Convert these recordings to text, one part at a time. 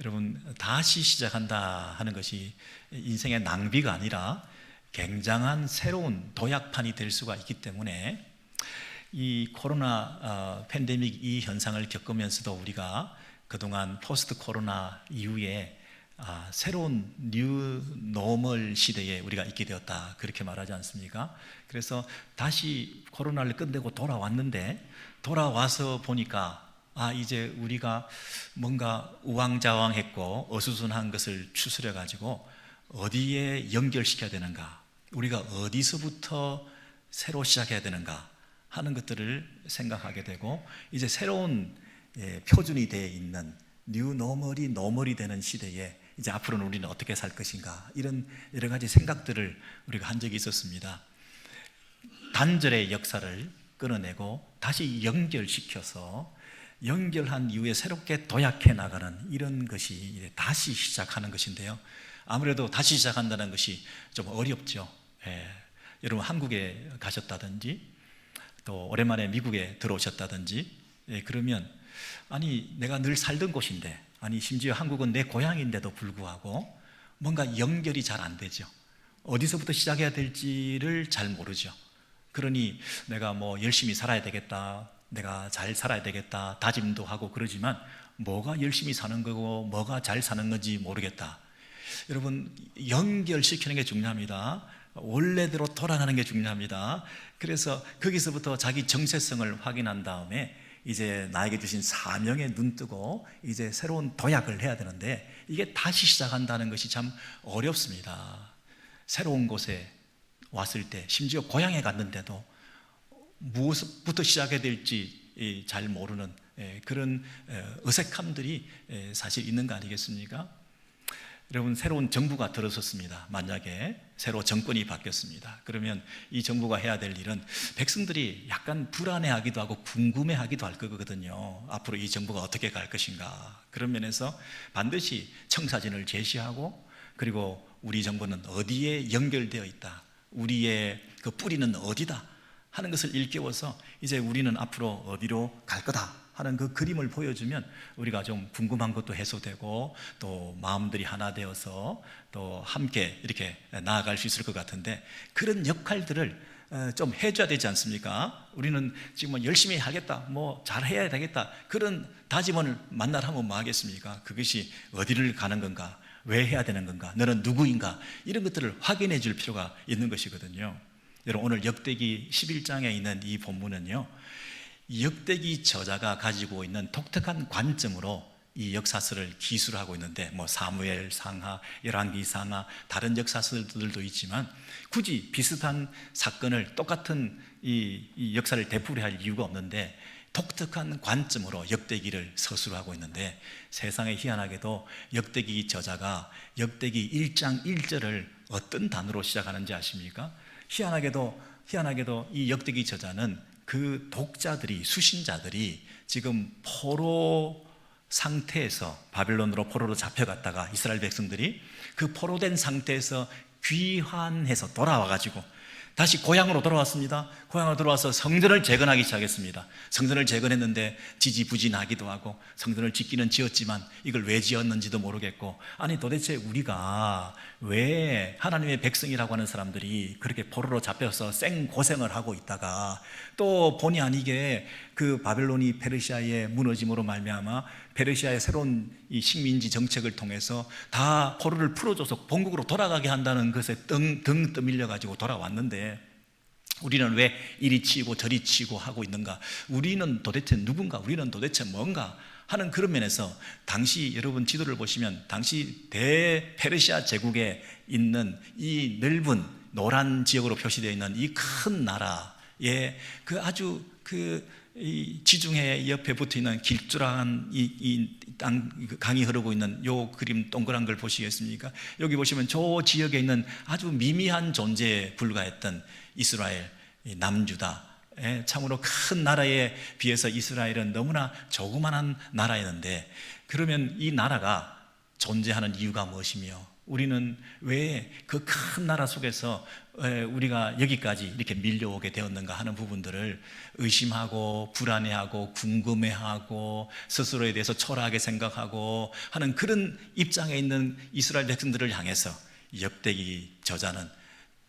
여러분, 다시 시작한다 하는 것이 인생의 낭비가 아니라 굉장한 새로운 도약판이 될 수가 있기 때문에 이 코로나 팬데믹 이 현상을 겪으면서도 우리가 그동안 포스트 코로나 이후에 새로운 뉴 노멀 시대에 우리가 있게 되었다, 그렇게 말하지 않습니까? 그래서 다시 코로나를 끝내고 돌아왔는데, 돌아와서 보니까 이제 우리가 뭔가 우왕좌왕했고 어수선한 것을 추스려 가지고 어디에 연결시켜야 되는가, 우리가 어디서부터 새로 시작해야 되는가 하는 것들을 생각하게 되고, 이제 새로운 표준이 되어 있는 뉴 노멀이 노멀이 되는 시대에 이제 앞으로는 우리는 어떻게 살 것인가, 이런 여러 가지 생각들을 우리가 한 적이 있었습니다. 단절의 역사를 끊어내고 다시 연결시켜서 연결한 이후에 새롭게 도약해 나가는 이런 것이 다시 시작하는 것인데요, 아무래도 다시 시작한다는 것이 좀 어렵죠. 여러분 한국에 가셨다든지 또 오랜만에 미국에 들어오셨다든지 그러면 내가 늘 살던 곳인데, 심지어 한국은 내 고향인데도 불구하고 뭔가 연결이 잘 안 되죠. 어디서부터 시작해야 될지를 잘 모르죠. 그러니 내가 열심히 살아야 되겠다, 내가 잘 살아야 되겠다 다짐도 하고 그러지만 뭐가 열심히 사는 거고 뭐가 잘 사는 건지 모르겠다. 여러분, 연결시키는 게 중요합니다. 원래대로 돌아가는 게 중요합니다. 그래서 거기서부터 자기 정체성을 확인한 다음에 이제 나에게 주신 사명에 눈뜨고 이제 새로운 도약을 해야 되는데, 이게 다시 시작한다는 것이 참 어렵습니다. 새로운 곳에 왔을 때, 심지어 고향에 갔는데도 무엇부터 시작해야 될지 잘 모르는 그런 어색함들이 사실 있는 거 아니겠습니까? 여러분, 새로운 정부가 들어섰습니다. 만약에 새로 정권이 바뀌었습니다. 그러면 이 정부가 해야 될 일은 백성들이 약간 불안해하기도 하고 궁금해하기도 할 거거든요. 앞으로 이 정부가 어떻게 갈 것인가. 그런 면에서 반드시 청사진을 제시하고, 그리고 우리 정부는 어디에 연결되어 있다, 우리의 그 뿌리는 어디다 하는 것을 일깨워서 이제 우리는 앞으로 어디로 갈 거다 하는 그 그림을 보여주면 우리가 좀 궁금한 것도 해소되고 또 마음들이 하나 되어서 또 함께 이렇게 나아갈 수 있을 것 같은데, 그런 역할들을 좀 해줘야 되지 않습니까? 우리는 지금 열심히 하겠다, 잘해야 되겠다, 그런 다짐을 만날 하면 뭐 하겠습니까? 그것이 어디를 가는 건가, 왜 해야 되는 건가, 너는 누구인가, 이런 것들을 확인해 줄 필요가 있는 것이거든요. 여러분, 오늘 역대기 11장에 있는 이 본문은요, 역대기 저자가 가지고 있는 독특한 관점으로 이 역사서를 기술하고 있는데, 사무엘 상하, 열왕기 상하, 다른 역사서들도 있지만 굳이 비슷한 사건을 똑같은 이 역사를 되풀이할 이유가 없는데, 독특한 관점으로 역대기를 서술하고 있는데, 세상에 희한하게도 역대기 저자가 역대기 1장 1절을 어떤 단어로 시작하는지 아십니까? 희한하게도 이 역대기 저자는 그 독자들이, 수신자들이 지금 포로 상태에서, 바빌론으로 포로로 잡혀갔다가 이스라엘 백성들이 그 포로된 상태에서 귀환해서 돌아와가지고 다시 고향으로 돌아왔습니다. 고향으로 돌아와서 성전을 재건하기 시작했습니다. 성전을 재건했는데 지지부진하기도 하고, 성전을 짓기는 지었지만 이걸 왜 지었는지도 모르겠고, 도대체 우리가 왜 하나님의 백성이라고 하는 사람들이 그렇게 포로로 잡혀서 생고생을 하고 있다가 또 본의 아니게 그 바벨론이 페르시아의 무너짐으로 말미암아 페르시아의 새로운 이 식민지 정책을 통해서 다 포로를 풀어줘서 본국으로 돌아가게 한다는 것에 등 떠밀려 가지고 돌아왔는데, 우리는 왜 이리 치고 저리 치고 하고 있는가, 우리는 도대체 누군가, 우리는 도대체 뭔가 하는 그런 면에서, 당시 여러분 지도를 보시면 당시 대페르시아 제국에 있는 이 넓은 노란 지역으로 표시되어 있는 이 큰 나라의 그 아주 이 지중해 옆에 붙어 있는 길쭉한 이 땅 강이 흐르고 있는 요 그림 동그란 걸 보시겠습니까? 여기 보시면 저 지역에 있는 아주 미미한 존재에 불과했던 이스라엘, 남유다, 참으로 큰 나라에 비해서 이스라엘은 너무나 조그만한 나라였는데, 그러면 이 나라가 존재하는 이유가 무엇이며 우리는 왜 그 큰 나라 속에서 우리가 여기까지 이렇게 밀려오게 되었는가 하는 부분들을 의심하고 불안해하고 궁금해하고 스스로에 대해서 초라하게 생각하고 하는 그런 입장에 있는 이스라엘 백성들을 향해서 역대기 저자는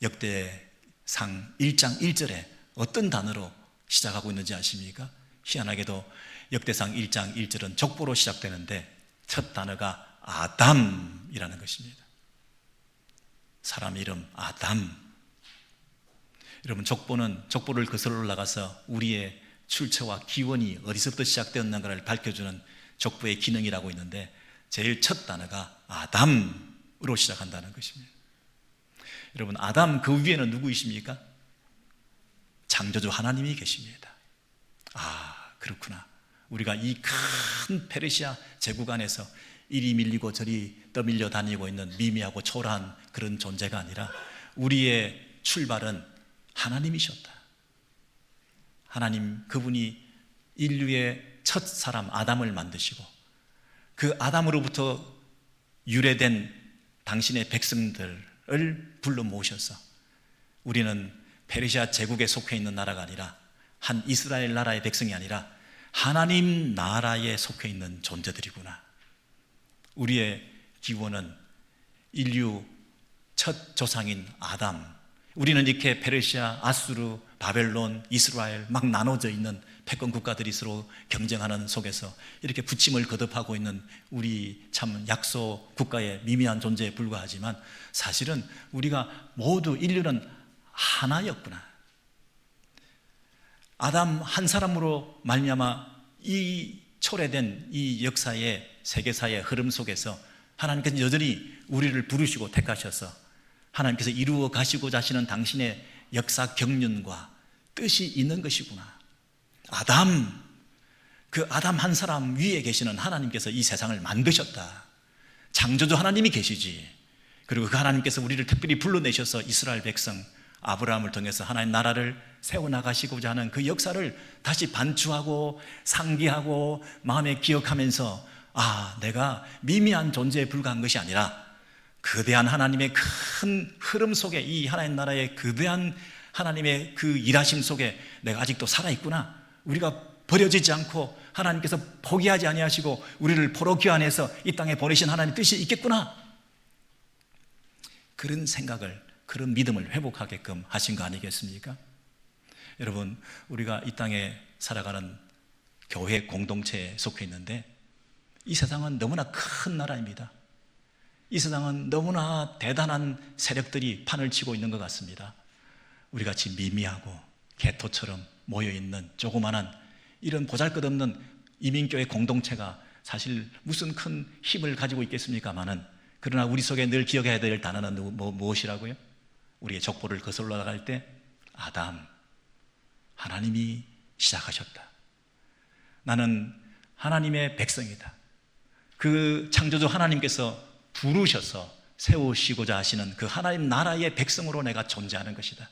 역대상 1장 1절에 어떤 단어로 시작하고 있는지 아십니까? 희한하게도 역대상 1장 1절은 족보로 시작되는데 첫 단어가 아담이라는 것입니다. 사람 이름 아담. 여러분, 족보를 거슬러 올라가서 우리의 출처와 기원이 어디서부터 시작되었는가를 밝혀주는 족보의 기능이라고 있는데 제일 첫 단어가 아담으로 시작한다는 것입니다. 여러분, 아담 그 위에는 누구이십니까? 창조주 하나님이 계십니다. 아, 그렇구나. 우리가 이 큰 페르시아 제국 안에서 이리 밀리고 저리 떠밀려 다니고 있는 미미하고 초라한 그런 존재가 아니라 우리의 출발은 하나님이셨다. 하나님, 그분이 인류의 첫 사람 아담을 만드시고 그 아담으로부터 유래된 당신의 백성들을 불러 모으셔서 우리는 페르시아 제국에 속해 있는 나라가 아니라 한 이스라엘 나라의 백성이 아니라 하나님 나라에 속해 있는 존재들이구나. 우리의 기원은 인류 첫 조상인 아담. 우리는 이렇게 페르시아, 아수르, 바벨론, 이스라엘 막 나눠져 있는 패권 국가들이 서로 경쟁하는 속에서 이렇게 부침을 거듭하고 있는 우리 참 약소 국가의 미미한 존재에 불과하지만 사실은 우리가 모두 인류는 하나였구나. 아담 한 사람으로 말미암아 이 초래된 이 역사의 세계사의 흐름 속에서 하나님께서 여전히 우리를 부르시고 택하셔서 하나님께서 이루어 가시고자 하시는 당신의 역사 경륜과 뜻이 있는 것이구나. 아담, 그 아담 한 사람 위에 계시는 하나님께서 이 세상을 만드셨다. 창조주 하나님이 계시지. 그리고 그 하나님께서 우리를 특별히 불러내셔서 이스라엘 백성 아브라함을 통해서 하나님 나라를 세워나가시고자 하는 그 역사를 다시 반추하고 상기하고 마음에 기억하면서 아, 내가 미미한 존재에 불과한 것이 아니라 거대한 하나님의 큰 흐름 속에 이 하나님 나라의 거대한 하나님의 그 일하심 속에 내가 아직도 살아있구나. 우리가 버려지지 않고 하나님께서 포기하지 아니하시고 우리를 포로 귀환해서 이 땅에 보내신 하나님의 뜻이 있겠구나. 그런 생각을, 그런 믿음을 회복하게끔 하신 거 아니겠습니까? 여러분, 우리가 이 땅에 살아가는 교회 공동체에 속해 있는데 이 세상은 너무나 큰 나라입니다. 이 세상은 너무나 대단한 세력들이 판을 치고 있는 것 같습니다. 우리 같이 미미하고 개토처럼 모여있는 조그마한 이런 보잘것없는 이민교회 공동체가 사실 무슨 큰 힘을 가지고 있겠습니까마는 그러나 우리 속에 늘 기억해야 될 단어는 무엇이라고요? 우리의 족보를 거슬러 나갈 때 아담, 하나님이 시작하셨다. 나는 하나님의 백성이다. 그 창조주 하나님께서 부르셔서 세우시고자 하시는 그 하나님 나라의 백성으로 내가 존재하는 것이다.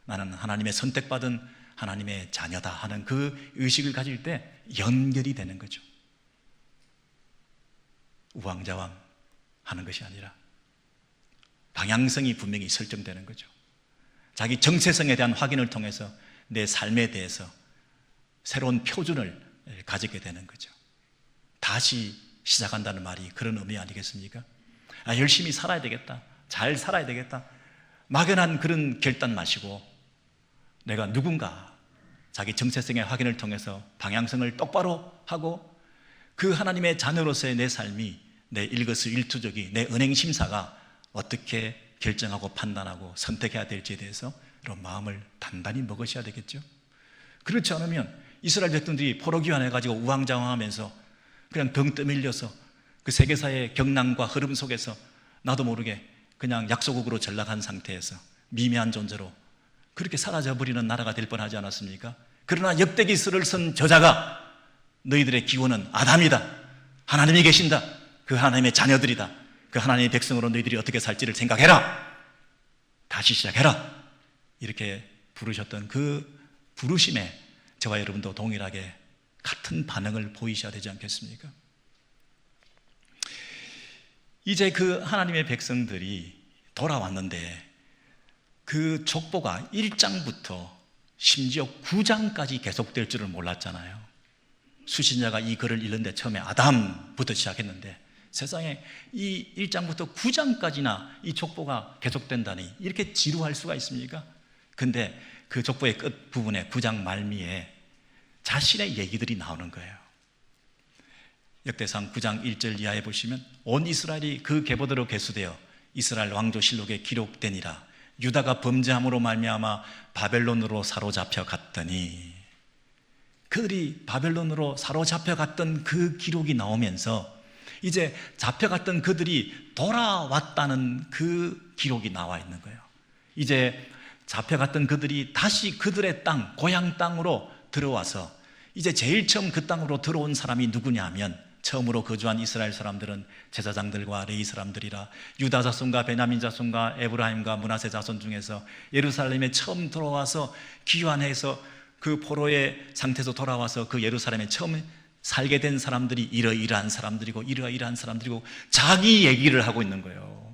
나는 하나님의 선택받은 하나님의 자녀다 하는 그 의식을 가질 때 연결이 되는 거죠. 우왕좌왕 하는 것이 아니라 방향성이 분명히 설정되는 거죠. 자기 정체성에 대한 확인을 통해서 내 삶에 대해서 새로운 표준을 가지게 되는 거죠. 다시 시작한다는 말이 그런 의미 아니겠습니까? 아, 열심히 살아야 되겠다. 잘 살아야 되겠다. 막연한 그런 결단 마시고 내가 누군가 자기 정체성의 확인을 통해서 방향성을 똑바로 하고 그 하나님의 자녀로서의 내 삶이 내 일거수일투족이 내 은행심사가 어떻게 결정하고 판단하고 선택해야 될지에 대해서 이런 마음을 단단히 먹으셔야 되겠죠. 그렇지 않으면 이스라엘 백성들이 포로 귀환해가지고 우왕좌왕하면서 그냥 덩 떠밀려서 그 세계사의 경랑과 흐름 속에서 나도 모르게 그냥 약소국으로 전락한 상태에서 미미한 존재로 그렇게 사라져버리는 나라가 될 뻔하지 않았습니까? 그러나 역대기서를 쓴 저자가 너희들의 기원은 아담이다. 하나님이 계신다. 그 하나님의 자녀들이다. 그 하나님의 백성으로 너희들이 어떻게 살지를 생각해라. 다시 시작해라. 이렇게 부르셨던 그 부르심에 저와 여러분도 동일하게 같은 반응을 보이셔야 되지 않겠습니까? 이제 그 하나님의 백성들이 돌아왔는데 그 족보가 1장부터 심지어 9장까지 계속될 줄을 몰랐잖아요. 수신자가 이 글을 읽는데 처음에 아담부터 시작했는데 세상에 이 1장부터 9장까지나 이 족보가 계속된다니 이렇게 지루할 수가 있습니까? 근데 그 족보의 끝부분에 9장 말미에 자신의 얘기들이 나오는 거예요. 역대상 9장 1절 이하에 보시면 온 이스라엘이 그 계보대로 계수되어 이스라엘 왕조실록에 기록되니라. 유다가 범죄함으로 말미암아 바벨론으로 사로잡혀 갔더니, 그들이 바벨론으로 사로잡혀 갔던 그 기록이 나오면서 이제 잡혀갔던 그들이 돌아왔다는 그 기록이 나와 있는 거예요. 이제 잡혀갔던 그들이 다시 그들의 땅, 고향 땅으로 들어와서 이제 제일 처음 그 땅으로 들어온 사람이 누구냐 하면 처음으로 거주한 이스라엘 사람들은 제사장들과 레위 사람들이라. 유다 자손과 베냐민 자손과 에브라임과 므낫세 자손 중에서 예루살렘에 처음 들어와서 귀환해서 그 포로의 상태에서 돌아와서 그 예루살렘에 처음 살게 된 사람들이 이러이러한 사람들이고 이러이러한 사람들이고 자기 얘기를 하고 있는 거예요.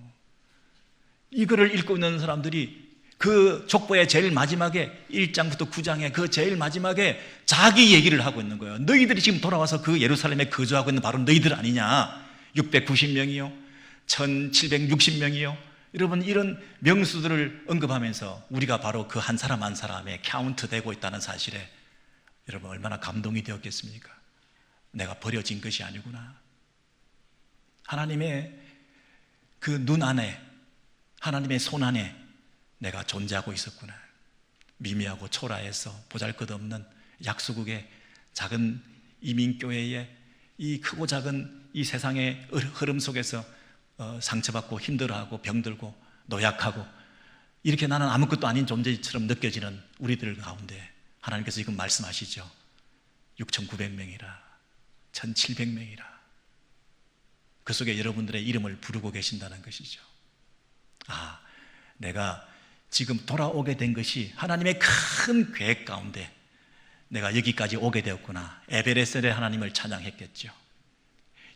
이거를 읽고 있는 사람들이 그 족보의 제일 마지막에 1장부터 9장에 그 제일 마지막에 자기 얘기를 하고 있는 거예요. 너희들이 지금 돌아와서 그 예루살렘에 거주하고 있는 바로 너희들 아니냐? 690명이요 1760명이요 여러분, 이런 명수들을 언급하면서 우리가 바로 그 한 사람 한 사람에 카운트되고 있다는 사실에 여러분 얼마나 감동이 되었겠습니까? 내가 버려진 것이 아니구나. 하나님의 그 눈 안에, 하나님의 손 안에 내가 존재하고 있었구나. 미미하고 초라해서 보잘것없는 약소국의 작은 이민교회의 이 크고 작은 이 세상의 흐름 속에서 상처받고 힘들어하고 병들고 노약하고 이렇게 나는 아무것도 아닌 존재처럼 느껴지는 우리들 가운데 하나님께서 지금 말씀하시죠. 6,900명이라 1,700명이라 그 속에 여러분들의 이름을 부르고 계신다는 것이죠. 아, 내가 지금 돌아오게 된 것이 하나님의 큰 계획 가운데 내가 여기까지 오게 되었구나. 에베레셀의 하나님을 찬양했겠죠.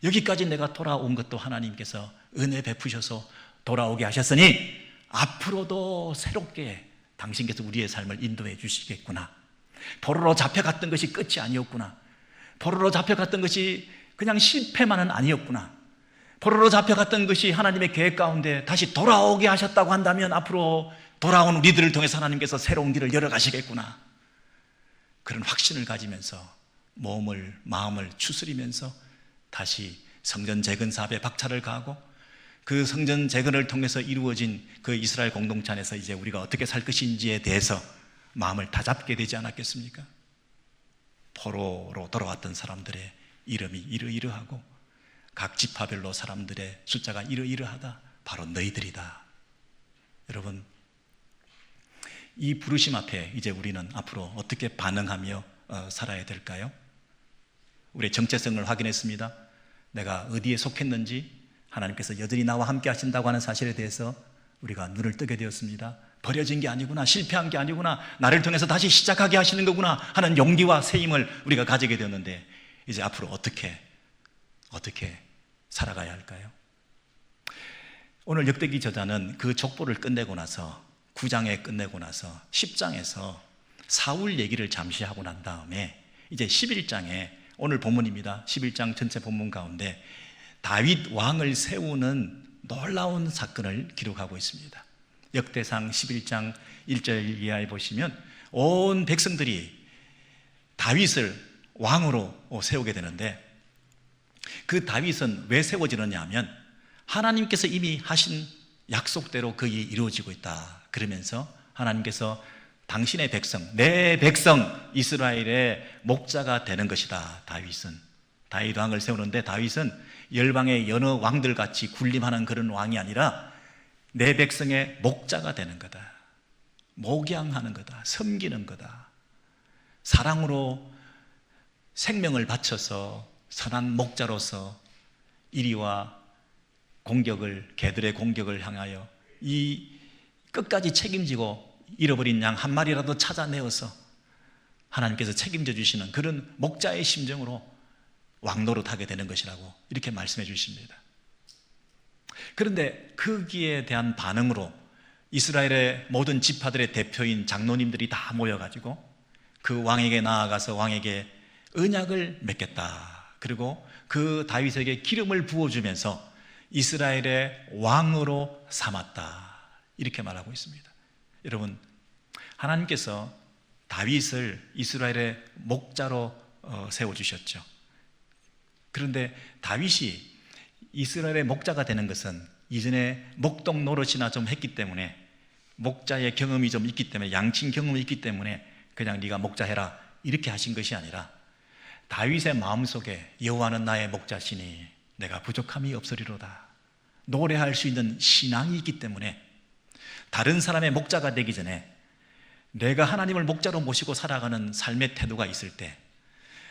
여기까지 내가 돌아온 것도 하나님께서 은혜 베푸셔서 돌아오게 하셨으니 앞으로도 새롭게 당신께서 우리의 삶을 인도해 주시겠구나. 포로로 잡혀갔던 것이 끝이 아니었구나. 포로로 잡혀갔던 것이 그냥 실패만은 아니었구나. 포로로 잡혀갔던 것이 하나님의 계획 가운데 다시 돌아오게 하셨다고 한다면 앞으로 돌아온 우리들을 통해서 하나님께서 새로운 길을 열어가시겠구나. 그런 확신을 가지면서 몸을, 마음을 추스리면서 다시 성전 재건 사업에 박차를 가하고 그 성전 재건을 통해서 이루어진 그 이스라엘 공동체 안에서 이제 우리가 어떻게 살 것인지에 대해서 마음을 다잡게 되지 않았겠습니까? 포로로 돌아왔던 사람들의 이름이 이러이러하고 각 지파별로 사람들의 숫자가 이러이러하다. 바로 너희들이다. 여러분, 이 부르심 앞에 이제 우리는 앞으로 어떻게 반응하며 살아야 될까요? 우리의 정체성을 확인했습니다. 내가 어디에 속했는지 하나님께서 여전히 나와 함께 하신다고 하는 사실에 대해서 우리가 눈을 뜨게 되었습니다. 버려진 게 아니구나, 실패한 게 아니구나, 나를 통해서 다시 시작하게 하시는 거구나 하는 용기와 새 힘을 우리가 가지게 되었는데 이제 앞으로 어떻게 살아가야 할까요? 오늘 역대기 저자는 그 족보를 끝내고 나서 9장에 끝내고 나서 10장에서 사울 얘기를 잠시 하고 난 다음에 이제 11장에 오늘 본문입니다. 11장 전체 본문 가운데 다윗 왕을 세우는 놀라운 사건을 기록하고 있습니다. 역대상 11장 1절 이하에 보시면 온 백성들이 다윗을 왕으로 세우게 되는데 그 다윗은 왜 세워지느냐 하면 하나님께서 이미 하신 약속대로 그게 이루어지고 있다. 그러면서 하나님께서 당신의 백성, 내 백성 이스라엘의 목자가 되는 것이다. 다윗 왕을 세우는데 다윗은 열방의 여느 왕들 같이 군림하는 그런 왕이 아니라 내 백성의 목자가 되는 거다. 목양하는 거다. 섬기는 거다. 사랑으로 생명을 바쳐서 선한 목자로서 이리와 개들의 공격을 향하여 이 끝까지 책임지고 잃어버린 양 한 마리라도 찾아내어서 하나님께서 책임져 주시는 그런 목자의 심정으로 왕노릇하게 되는 것이라고 이렇게 말씀해 주십니다. 그런데 거기에 대한 반응으로 이스라엘의 모든 지파들의 대표인 장로님들이 다 모여가지고 그 왕에게 나아가서 왕에게 언약을 맺겠다. 그리고 그 다윗에게 기름을 부어주면서 이스라엘의 왕으로 삼았다. 이렇게 말하고 있습니다. 여러분, 하나님께서 다윗을 이스라엘의 목자로 세워주셨죠. 그런데 다윗이 이스라엘의 목자가 되는 것은 이전에 목동 노릇이나 좀 했기 때문에, 목자의 경험이 좀 있기 때문에, 양친 경험이 있기 때문에 그냥 네가 목자해라 이렇게 하신 것이 아니라, 다윗의 마음속에 여호와는 나의 목자시니 내가 부족함이 없으리로다, 노래할 수 있는 신앙이 있기 때문에 다른 사람의 목자가 되기 전에 내가 하나님을 목자로 모시고 살아가는 삶의 태도가 있을 때,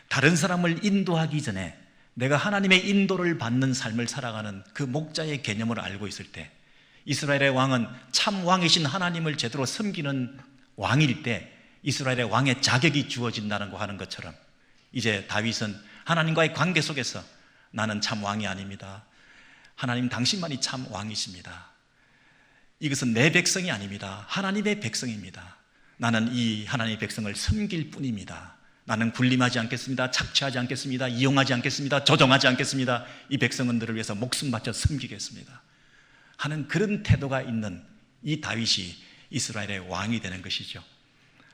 다른 사람을 인도하기 전에 내가 하나님의 인도를 받는 삶을 살아가는 그 목자의 개념을 알고 있을 때, 이스라엘의 왕은 참 왕이신 하나님을 제대로 섬기는 왕일 때 이스라엘의 왕의 자격이 주어진다는 거 하는 것처럼, 이제 다윗은 하나님과의 관계 속에서 나는 참 왕이 아닙니다, 하나님 당신만이 참 왕이십니다, 이것은 내 백성이 아닙니다, 하나님의 백성입니다, 나는 이 하나님의 백성을 섬길 뿐입니다, 나는 군림하지 않겠습니다, 착취하지 않겠습니다, 이용하지 않겠습니다, 조종하지 않겠습니다, 이 백성들을 위해서 목숨 바쳐 섬기겠습니다 하는 그런 태도가 있는 이 다윗이 이스라엘의 왕이 되는 것이죠.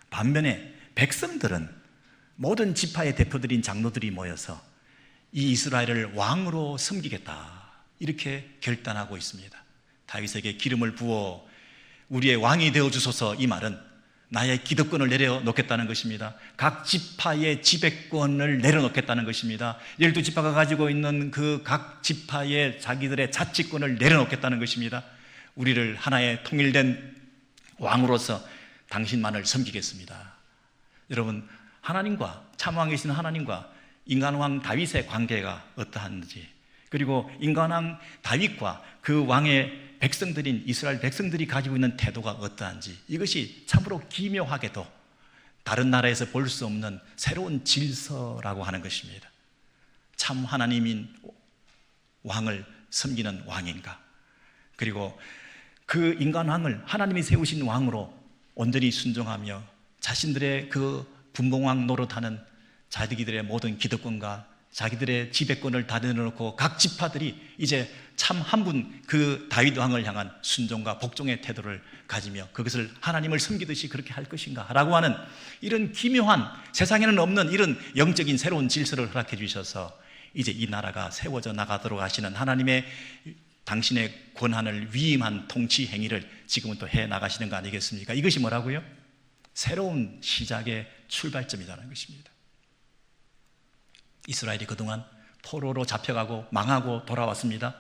반면에 백성들은, 모든 지파의 대표들인 장로들이 모여서 이 이스라엘을 왕으로 섬기겠다 이렇게 결단하고 있습니다. 다윗에게 기름을 부어 우리의 왕이 되어주소서, 이 말은 나의 기득권을 내려놓겠다는 것입니다. 각 지파의 지배권을 내려놓겠다는 것입니다. 12지파가 가지고 있는 그 각 지파의 자기들의 자치권을 내려놓겠다는 것입니다. 우리를 하나의 통일된 왕으로서 당신만을 섬기겠습니다. 여러분, 하나님과, 참왕이신 하나님과 인간왕 다윗의 관계가 어떠한지, 그리고 인간왕 다윗과 그 왕의 백성들인 이스라엘 백성들이 가지고 있는 태도가 어떠한지, 이것이 참으로 기묘하게도 다른 나라에서 볼 수 없는 새로운 질서라고 하는 것입니다. 참 하나님인 왕을 섬기는 왕인가, 그리고 그 인간왕을 하나님이 세우신 왕으로 온전히 순종하며 자신들의 그 분봉왕 노릇하는 자기들의 모든 기득권과 자기들의 지배권을 다 내려놓고 각 지파들이 이제 참 한 분 그 다윗 왕을 향한 순종과 복종의 태도를 가지며 그것을 하나님을 섬기듯이 그렇게 할 것인가 라고 하는 이런 기묘한, 세상에는 없는 이런 영적인 새로운 질서를 허락해 주셔서 이제 이 나라가 세워져 나가도록 하시는 하나님의, 당신의 권한을 위임한 통치 행위를 지금은 또 해 나가시는 거 아니겠습니까? 이것이 뭐라고요? 새로운 시작의 출발점이라는 것입니다. 이스라엘이 그동안 포로로 잡혀가고 망하고 돌아왔습니다.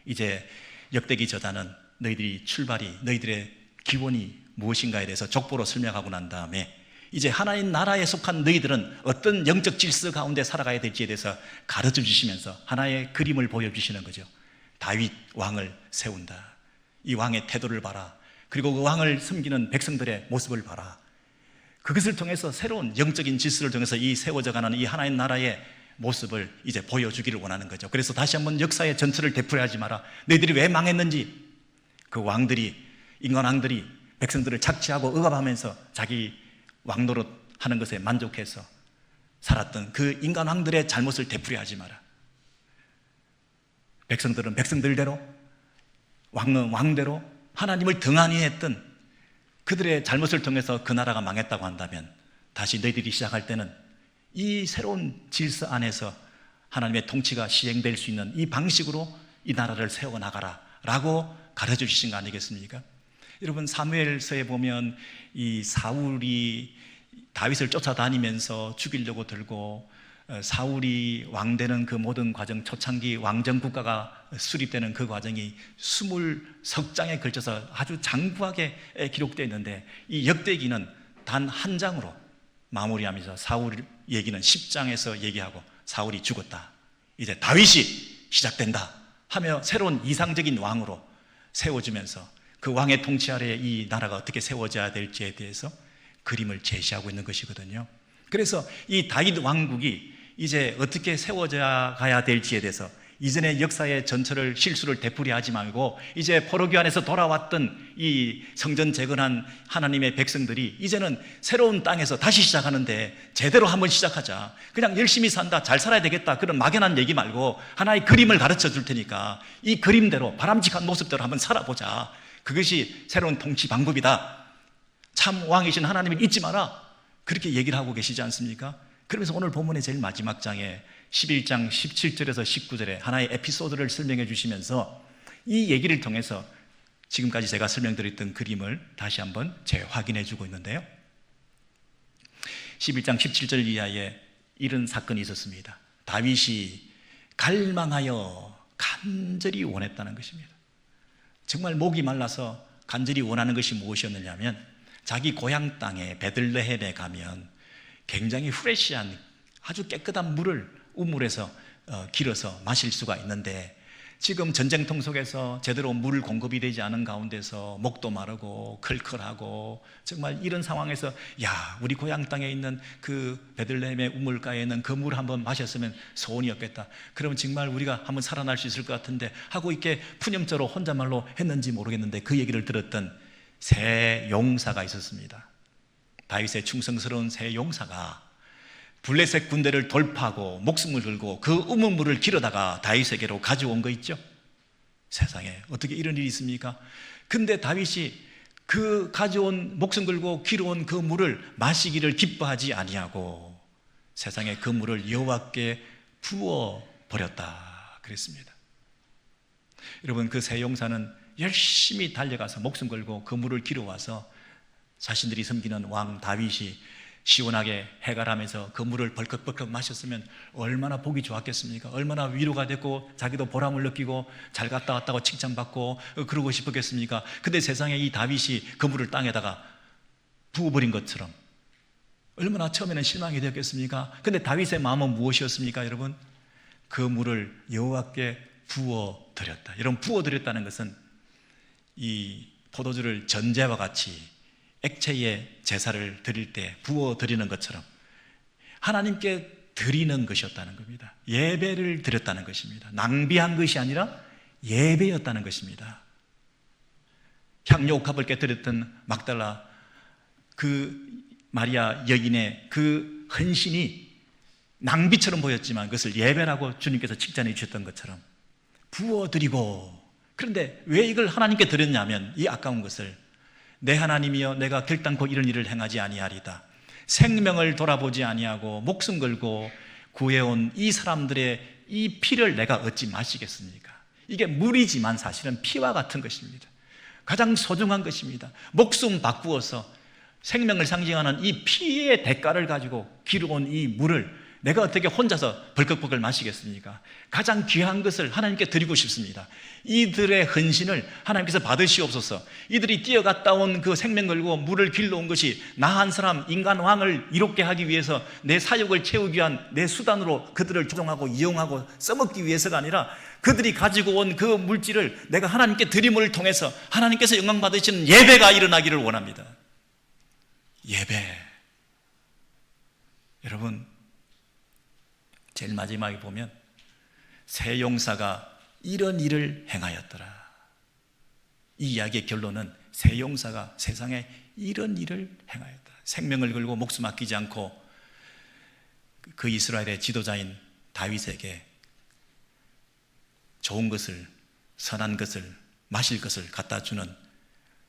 이제 역대기 저자는 너희들의 기원이 무엇인가에 대해서 족보로 설명하고 난 다음에 이제 하나님 나라에 속한 너희들은 어떤 영적 질서 가운데 살아가야 될지에 대해서 가르쳐 주시면서 하나의 그림을 보여주시는 거죠. 다윗 왕을 세운다, 이 왕의 태도를 봐라, 그리고 그 왕을 섬기는 백성들의 모습을 봐라. 그것을 통해서 새로운 영적인 질서를 통해서 이 세워져가는 이 하나님 나라의 모습을 이제 보여주기를 원하는 거죠. 그래서 다시 한번 역사의 전체를 되풀이하지 마라, 너희들이 왜 망했는지, 그 왕들이, 인간왕들이 백성들을 착취하고 억압하면서 자기 왕노릇 하는 것에 만족해서 살았던 그 인간왕들의 잘못을 되풀이하지 마라. 백성들은 백성들대로, 왕은 왕대로 하나님을 등한히 했던 그들의 잘못을 통해서 그 나라가 망했다고 한다면, 다시 너희들이 시작할 때는 이 새로운 질서 안에서 하나님의 통치가 시행될 수 있는 이 방식으로 이 나라를 세워나가라 라고 가르쳐 주신 거 아니겠습니까? 여러분, 사무엘서에 보면 이 사울이 다윗을 쫓아다니면서 죽이려고 들고, 사울이 왕되는 그 모든 과정, 초창기 왕정 국가가 수립되는 그 과정이 20석장에 걸쳐서 아주 장구하게 기록되어 있는데, 이 역대기는 단 한 장으로 마무리하면서 사울 얘기는 10장에서 얘기하고 사울이 죽었다, 이제 다윗이 시작된다 하며 새로운 이상적인 왕으로 세워주면서 그 왕의 통치 아래에 이 나라가 어떻게 세워져야 될지에 대해서 그림을 제시하고 있는 것이거든요. 그래서 이 다윗 왕국이 이제 어떻게 세워져 가야 될지에 대해서 이전의 역사의 전철을 실수를 되풀이하지 말고 이제 포로기 안에서 돌아왔던 이 성전 재건한 하나님의 백성들이 이제는 새로운 땅에서 다시 시작하는데 제대로 한번 시작하자. 그냥 열심히 산다, 잘 살아야 되겠다, 그런 막연한 얘기 말고 하나의 그림을 가르쳐 줄 테니까 이 그림대로 바람직한 모습대로 한번 살아보자. 그것이 새로운 통치 방법이다. 참 왕이신 하나님을 잊지 마라. 그렇게 얘기를 하고 계시지 않습니까? 그러면서 오늘 본문의 제일 마지막 장에 11장 17절에서 19절에 하나의 에피소드를 설명해 주시면서 이 얘기를 통해서 지금까지 제가 설명드렸던 그림을 다시 한번 재확인해 주고 있는데요. 11장 17절 이하에 이런 사건이 있었습니다. 다윗이 갈망하여 간절히 원했다는 것입니다. 정말 목이 말라서 간절히 원하는 것이 무엇이었느냐면 자기 고향 땅에 베들레헴에 가면 굉장히 프레시한 아주 깨끗한 물을 우물에서 길어서 마실 수가 있는데 지금 전쟁통 속에서 제대로 물 공급이 되지 않은 가운데서 목도 마르고 클클하고 정말 이런 상황에서 야, 우리 고향 땅에 있는 그 베들레헴의 우물가에 있는 그 물 한번 마셨으면 소원이었겠다. 그러면 정말 우리가 한번 살아날 수 있을 것 같은데 하고 이렇게 푸념처로 혼잣말로 했는지 모르겠는데 그 얘기를 들었던 새 용사가 있었습니다. 다윗의 충성스러운 새 용사가 블레셋 군대를 돌파하고 목숨을 걸고 그 우물물을 길어다가 다윗에게로 가져온 거 있죠. 세상에 어떻게 이런 일이 있습니까? 근데 다윗이 그 가져온 목숨 걸고 길어온 그 물을 마시기를 기뻐하지 아니하고 세상에 그 물을 여호와께 부어 버렸다 그랬습니다. 여러분, 그 새 용사는 열심히 달려가서 목숨 걸고 그 물을 길어와서 자신들이 섬기는 왕 다윗이 시원하게 해갈하면서 그 물을 벌컥벌컥 마셨으면 얼마나 보기 좋았겠습니까? 얼마나 위로가 됐고 자기도 보람을 느끼고 잘 갔다 왔다고 칭찬받고 그러고 싶었겠습니까? 근데 세상에 이 다윗이 그 물을 땅에다가 부어버린 것처럼 얼마나 처음에는 실망이 되었겠습니까? 근데 다윗의 마음은 무엇이었습니까, 여러분? 그 물을 여호와께 부어드렸다. 여러분, 부어드렸다는 것은 이 포도주를 전제와 같이 액체의 제사를 드릴 때 부어드리는 것처럼 하나님께 드리는 것이었다는 겁니다. 예배를 드렸다는 것입니다. 낭비한 것이 아니라 예배였다는 것입니다. 향료값을 깨뜨렸던 막달라 그 마리아 여인의 그 헌신이 낭비처럼 보였지만 그것을 예배라고 주님께서 칭찬해 주셨던 것처럼 부어드리고, 그런데 왜 이걸 하나님께 드렸냐면 이 아까운 것을 내 하나님이여 내가 결단코 이런 일을 행하지 아니하리다. 생명을 돌아보지 아니하고 목숨 걸고 구해온 이 사람들의 이 피를 내가 어찌 마시겠습니까? 이게 물이지만 사실은 피와 같은 것입니다. 가장 소중한 것입니다. 목숨 바꾸어서 생명을 상징하는 이 피의 대가를 가지고 기르온 이 물을 내가 어떻게 혼자서 벌컥벌컥 마시겠습니까? 가장 귀한 것을 하나님께 드리고 싶습니다. 이들의 헌신을 하나님께서 받으시옵소서. 이들이 뛰어갔다 온 그 생명 걸고 물을 길러온 것이 나 한 사람 인간 왕을 이롭게 하기 위해서 내 사욕을 채우기 위한 내 수단으로 그들을 조종하고 이용하고 써먹기 위해서가 아니라 그들이 가지고 온 그 물질을 내가 하나님께 드림을 통해서 하나님께서 영광 받으시는 예배가 일어나기를 원합니다. 예배. 여러분, 제일 마지막에 보면 새 용사가 이런 일을 행하였더라. 이 이야기의 결론은 새 용사가 세상에 이런 일을 행하였다. 생명을 걸고 목숨 아끼지 않고 그 이스라엘의 지도자인 다윗에게 좋은 것을, 선한 것을, 마실 것을 갖다 주는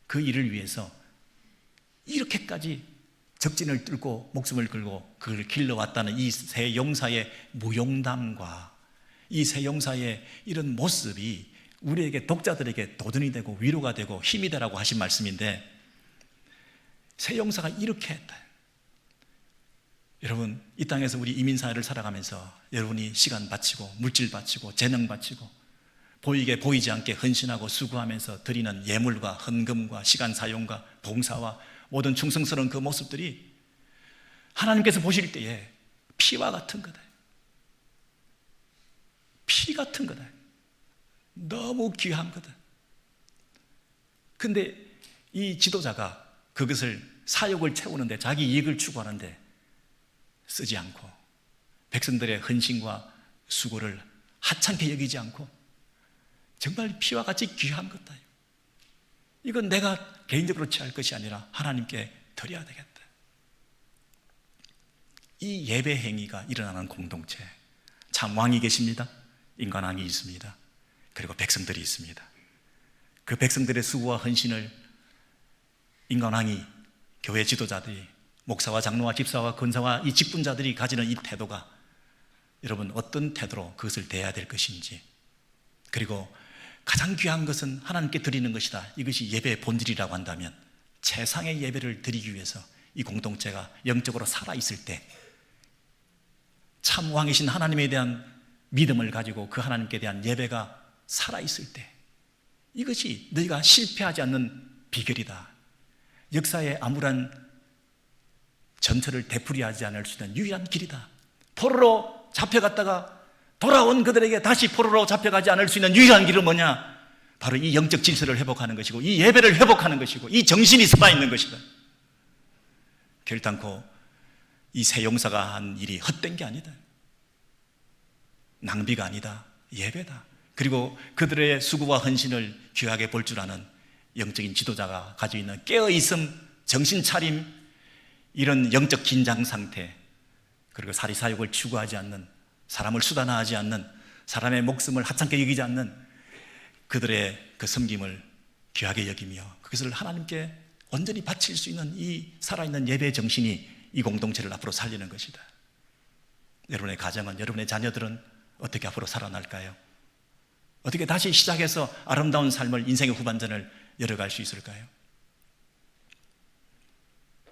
그 일을 위해서 이렇게까지 적진을 뚫고 목숨을 걸고 그걸 길러왔다는 이 새 용사의 무용담과 이 새 용사의 이런 모습이 우리에게 독자들에게 도전이 되고 위로가 되고 힘이 되라고 하신 말씀인데, 새 용사가 이렇게 했다. 여러분, 이 땅에서 우리 이민사회를 살아가면서 여러분이 시간 바치고 물질 바치고 재능 바치고 보이게 보이지 않게 헌신하고 수고하면서 드리는 예물과 헌금과 시간 사용과 봉사와 모든 충성스러운 그 모습들이 하나님께서 보실 때에 피와 같은 거다. 피 같은 거다. 너무 귀한 거다. 근데 이 지도자가 그것을 사욕을 채우는데, 자기 이익을 추구하는데 쓰지 않고 백성들의 헌신과 수고를 하찮게 여기지 않고 정말 피와 같이 귀한 것다. 이건 내가 개인적으로 취할 것이 아니라 하나님께 드려야 되겠다. 이 예배 행위가 일어나는 공동체, 참 왕이 계십니다. 인간왕이 있습니다. 그리고 백성들이 있습니다. 그 백성들의 수고와 헌신을 인간왕이, 교회 지도자들이, 목사와 장로와 집사와 권사와 이 직분자들이 가지는 이 태도가 여러분 어떤 태도로 그것을 대해야 될 것인지, 그리고 가장 귀한 것은 하나님께 드리는 것이다, 이것이 예배의 본질이라고 한다면 최상의 예배를 드리기 위해서 이 공동체가 영적으로 살아있을 때, 참 왕이신 하나님에 대한 믿음을 가지고 그 하나님께 대한 예배가 살아있을 때, 이것이 너희가 실패하지 않는 비결이다. 역사에 아무런 전철을 되풀이하지 않을 수 있는 유일한 길이다. 포로로 잡혀갔다가 돌아온 그들에게 다시 포로로 잡혀가지 않을 수 있는 유일한 길은 뭐냐? 바로 이 영적 질서를 회복하는 것이고, 이 예배를 회복하는 것이고, 이 정신이 살아있는 것이다. 결단코 이 새 용사가 한 일이 헛된 게 아니다. 낭비가 아니다. 예배다. 그리고 그들의 수고와 헌신을 귀하게 볼 줄 아는 영적인 지도자가 가지고 있는 깨어있음, 정신차림, 이런 영적 긴장 상태, 그리고 사리사욕을 추구하지 않는, 사람을 수단화하지 않는, 사람의 목숨을 하찮게 여기지 않는 그들의 그 섬김을 귀하게 여기며 그것을 하나님께 온전히 바칠 수 있는 이 살아있는 예배의 정신이 이 공동체를 앞으로 살리는 것이다. 여러분의 가정은, 여러분의 자녀들은 어떻게 앞으로 살아날까요? 어떻게 다시 시작해서 아름다운 삶을, 인생의 후반전을 열어갈 수 있을까요?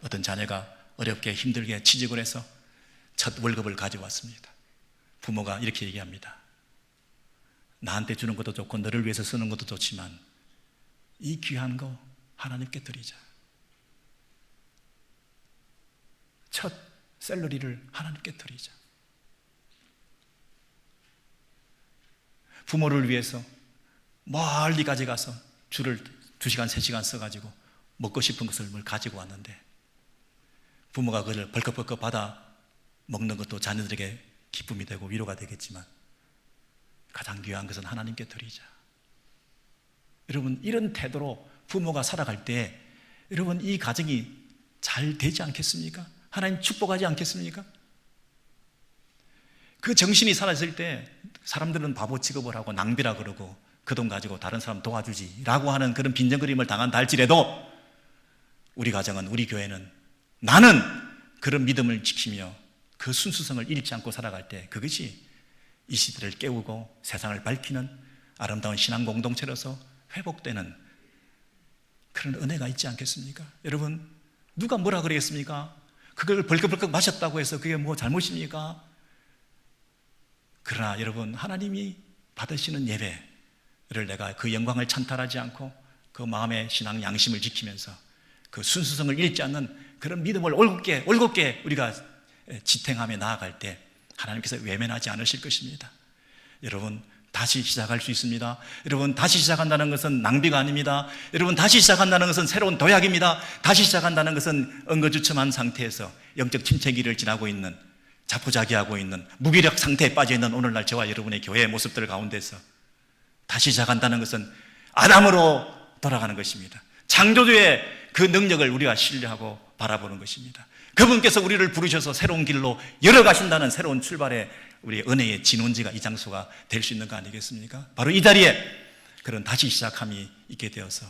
어떤 자녀가 어렵게 힘들게 취직을 해서 첫 월급을 가져왔습니다. 부모가 이렇게 얘기합니다. 나한테 주는 것도 좋고 너를 위해서 쓰는 것도 좋지만 이 귀한 거 하나님께 드리자. 첫 샐러리를 하나님께 드리자. 부모를 위해서 멀리까지 가서 줄을 2시간, 3시간 써가지고 먹고 싶은 것을 가지고 왔는데 부모가 그걸 벌컥벌컥 받아 먹는 것도 자녀들에게 기쁨이 되고 위로가 되겠지만 가장 귀한 것은 하나님께 드리자. 여러분, 이런 태도로 부모가 살아갈 때 여러분 이 가정이 잘 되지 않겠습니까? 하나님 축복하지 않겠습니까? 그 정신이 살아있을 때 사람들은 바보 취급을 하고 낭비라 그러고 그 돈 가지고 다른 사람 도와주지 라고 하는 그런 빈정거림을 당한다 할지라도 우리 가정은, 우리 교회는 나는 그런 믿음을 지키며 그 순수성을 잃지 않고 살아갈 때 그것이 이 시대를 깨우고 세상을 밝히는 아름다운 신앙 공동체로서 회복되는 그런 은혜가 있지 않겠습니까? 여러분, 누가 뭐라 그러겠습니까? 그걸 벌컥벌컥 마셨다고 해서 그게 뭐 잘못입니까? 그러나 여러분, 하나님이 받으시는 예배를 내가 그 영광을 찬탈하지 않고 그 마음의 신앙 양심을 지키면서 그 순수성을 잃지 않는 그런 믿음을 올곧게 우리가 지탱하며 나아갈 때 하나님께서 외면하지 않으실 것입니다. 여러분, 다시 시작할 수 있습니다. 여러분, 다시 시작한다는 것은 낭비가 아닙니다. 여러분, 다시 시작한다는 것은 새로운 도약입니다. 다시 시작한다는 것은 엉거주춤한 상태에서 영적 침체기를 지나고 있는, 자포자기하고 있는, 무기력 상태에 빠져있는 오늘날 저와 여러분의 교회의 모습들 가운데서 다시 시작한다는 것은 아담으로 돌아가는 것입니다. 창조주의 그 능력을 우리가 신뢰하고 바라보는 것입니다. 그분께서 우리를 부르셔서 새로운 길로 열어가신다는 새로운 출발의 우리 은혜의 진원지가 이 장소가 될 수 있는 거 아니겠습니까? 바로 이 자리에 그런 다시 시작함이 있게 되어서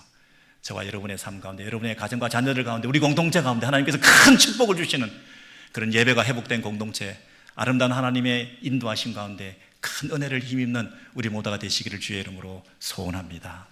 저와 여러분의 삶 가운데, 여러분의 가정과 자녀들 가운데, 우리 공동체 가운데 하나님께서 큰 축복을 주시는 그런 예배가 회복된 공동체, 아름다운 하나님의 인도하심 가운데 큰 은혜를 힘입는 우리 모두가 되시기를 주의 이름으로 소원합니다.